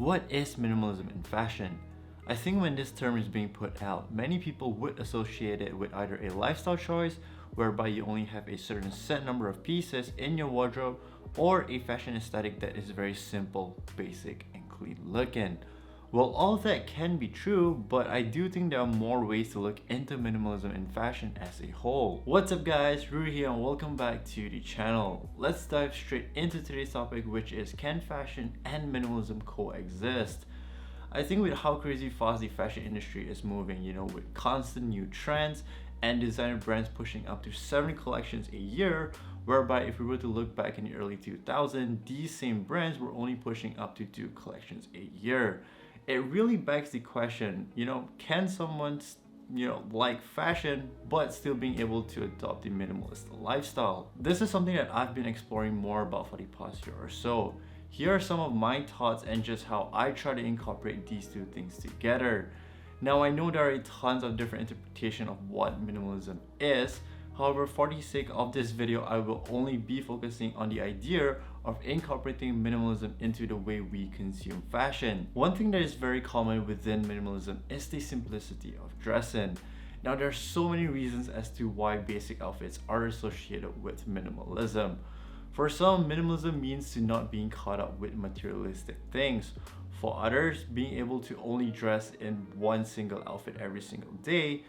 What is minimalism in fashion? I think when this term is being put out, many people would associate it with either a lifestyle choice, whereby you only have a certain set number of pieces in your wardrobe, or a fashion aesthetic that is very simple, basic, and clean looking. Well, all of that can be true, but I do think there are more ways to look into minimalism in fashion as a whole. What's up guys, Rui here and welcome back to the channel. Let's dive straight into today's topic, which is can fashion and minimalism coexist? I think with how crazy fast the fashion industry is moving, with constant new trends and designer brands pushing up to 70 collections a year, whereby if we were to look back in the early 2000s, these same brands were only pushing up to 2 collections a year. It really begs the question, can someone, like fashion, but still being able to adopt the minimalist lifestyle? This is something that I've been exploring more about for the past year or so. Here are some of my thoughts and just how I try to incorporate these two things together. Now, I know there are tons of different interpretations of what minimalism is. However, for the sake of this video, I will only be focusing on the idea of incorporating minimalism into the way we consume fashion. One thing that is very common within minimalism is the simplicity of dressing. Now, there are so many reasons as to why basic outfits are associated with minimalism. For some, minimalism means to not being caught up with materialistic things. For others, being able to only dress in one single outfit every single day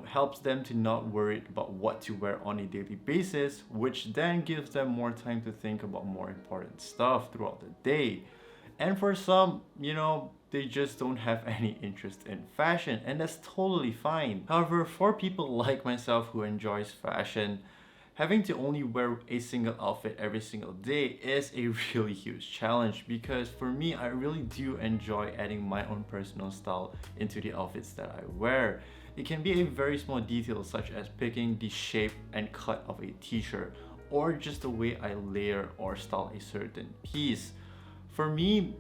helps them to not worry about what to wear on a daily basis, which then gives them more time to think about more important stuff throughout the day. And for some, they just don't have any interest in fashion, and that's totally fine. However, for people like myself who enjoys fashion, having to only wear a single outfit every single day is a really huge challenge, because for me, I really do enjoy adding my own personal style into the outfits that I wear. It can be a very small detail, such as picking the shape and cut of a t-shirt, or just the way I layer or style a certain piece. For me,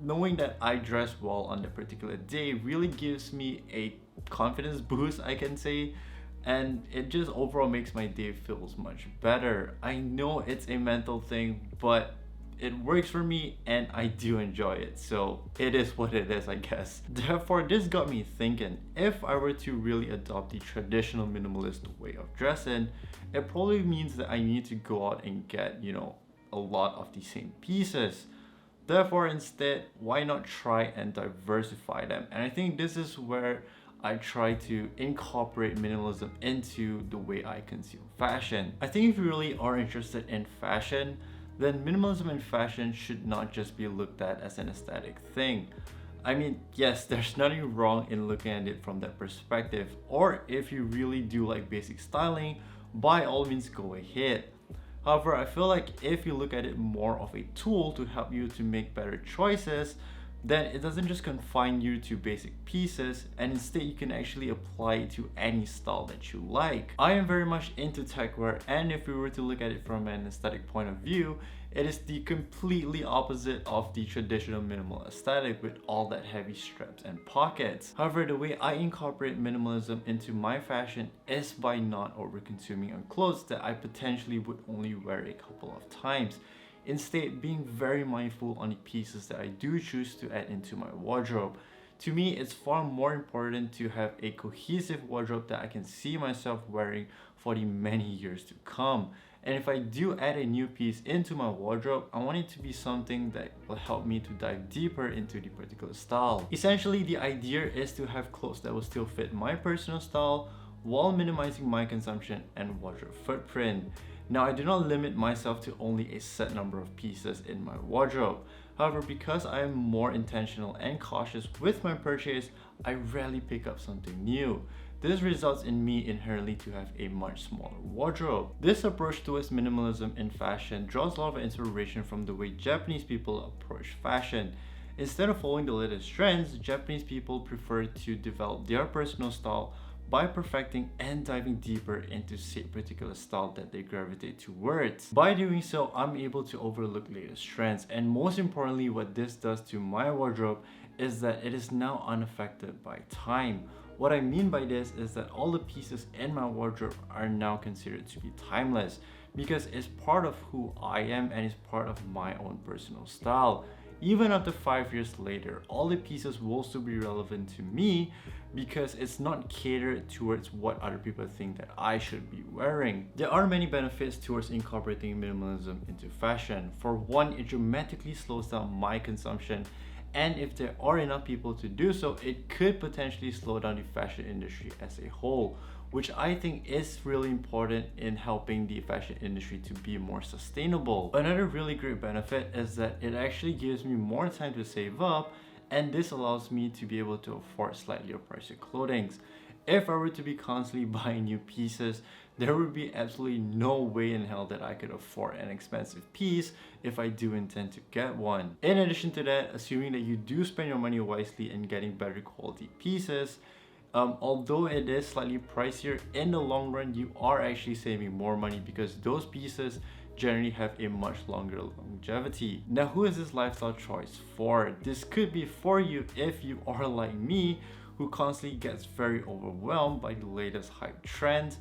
knowing that I dress well on that particular day really gives me a confidence boost, I can say, and it just overall makes my day feels much better. I know it's a mental thing, but it works for me and I do enjoy it, so it is what it is, I guess. Therefore, this got me thinking, if I were to really adopt the traditional minimalist way of dressing, it probably means that I need to go out and get, a lot of the same pieces. Therefore, instead, why not try and diversify them? And I think this is where I try to incorporate minimalism into the way I consume fashion. I think if you really are interested in fashion, then minimalism in fashion should not just be looked at as an aesthetic thing. I mean, yes, there's nothing wrong in looking at it from that perspective, or if you really do like basic styling, by all means go ahead. However, I feel like if you look at it more of a tool to help you to make better choices, then it doesn't just confine you to basic pieces, and instead you can actually apply it to any style that you like. I am very much into techwear, and if we were to look at it from an aesthetic point of view, it is the completely opposite of the traditional minimal aesthetic with all that heavy straps and pockets. However, the way I incorporate minimalism into my fashion is by not over-consuming on clothes that I potentially would only wear a couple of times. Instead, being very mindful on the pieces that I do choose to add into my wardrobe. To me, it's far more important to have a cohesive wardrobe that I can see myself wearing for the many years to come. And if I do add a new piece into my wardrobe, I want it to be something that will help me to dive deeper into the particular style. Essentially, the idea is to have clothes that will still fit my personal style while minimizing my consumption and wardrobe footprint. Now, I do not limit myself to only a set number of pieces in my wardrobe. However, because I am more intentional and cautious with my purchase, I rarely pick up something new. This results in me inherently to have a much smaller wardrobe. This approach towards minimalism in fashion draws a lot of inspiration from the way Japanese people approach fashion. Instead of following the latest trends, Japanese people prefer to develop their personal style by perfecting and diving deeper into a particular style that they gravitate towards. By doing so, I'm able to overlook latest trends, and most importantly, what this does to my wardrobe is that it is now unaffected by time. What I mean by this is that all the pieces in my wardrobe are now considered to be timeless, because it's part of who I am and it's part of my own personal style. even up to 5 years later, all the pieces will still be relevant to me because it's not catered towards what other people think that I should be wearing. There are many benefits towards incorporating minimalism into fashion. For one, it dramatically slows down my consumption, and if there are enough people to do so, it could potentially slow down the fashion industry as a whole, which I think is really important in helping the fashion industry to be more sustainable. Another really great benefit is that it actually gives me more time to save up, and this allows me to be able to afford slightly pricier clothing. If I were to be constantly buying new pieces, there would be absolutely no way in hell that I could afford an expensive piece if I do intend to get one. In addition to that, assuming that you do spend your money wisely in getting better quality pieces, although it is slightly pricier, in the long run you are actually saving more money because those pieces generally have a much longer longevity. Now, who is this lifestyle choice for? This could be for you if you are like me, who constantly gets very overwhelmed by the latest hype trends,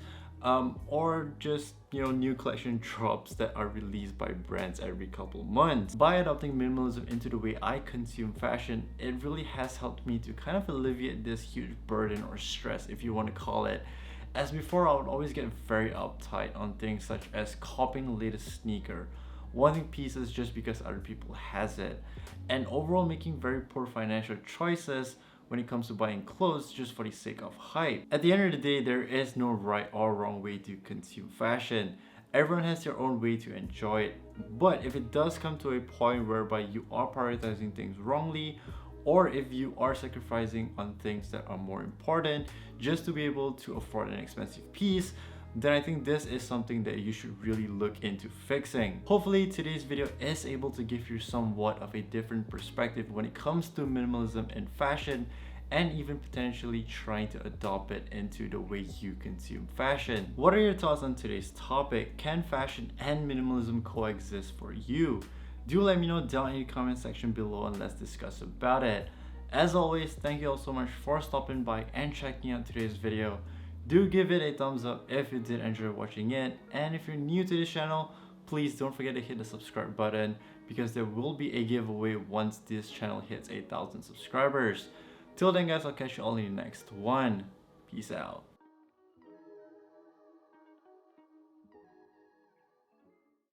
or just new collection drops that are released by brands every couple months. By adopting minimalism into the way I consume fashion, it really has helped me to kind of alleviate this huge burden or stress, if you want to call it. As before, I would always get very uptight on things such as copying the latest sneaker, wanting pieces just because other people has it, and overall making very poor financial choices when it comes to buying clothes just for the sake of hype. At the end of the day, there is no right or wrong way to consume fashion. Everyone has their own way to enjoy it, but if it does come to a point whereby you are prioritizing things wrongly, or if you are sacrificing on things that are more important just to be able to afford an expensive piece, then I think this is something that you should really look into fixing. Hopefully today's video is able to give you somewhat of a different perspective when it comes to minimalism in fashion, and even potentially trying to adopt it into the way you consume fashion. What are your thoughts on today's topic? Can fashion and minimalism coexist for you? Do let me know down in the comment section below and let's discuss about it. As always, thank you all so much for stopping by and checking out today's video. Do give it a thumbs up if you did enjoy watching it, and if you're new to this channel, please don't forget to hit the subscribe button because there will be a giveaway once this channel hits 1,000 subscribers. Till then guys, I'll catch you all in the next one. Peace out.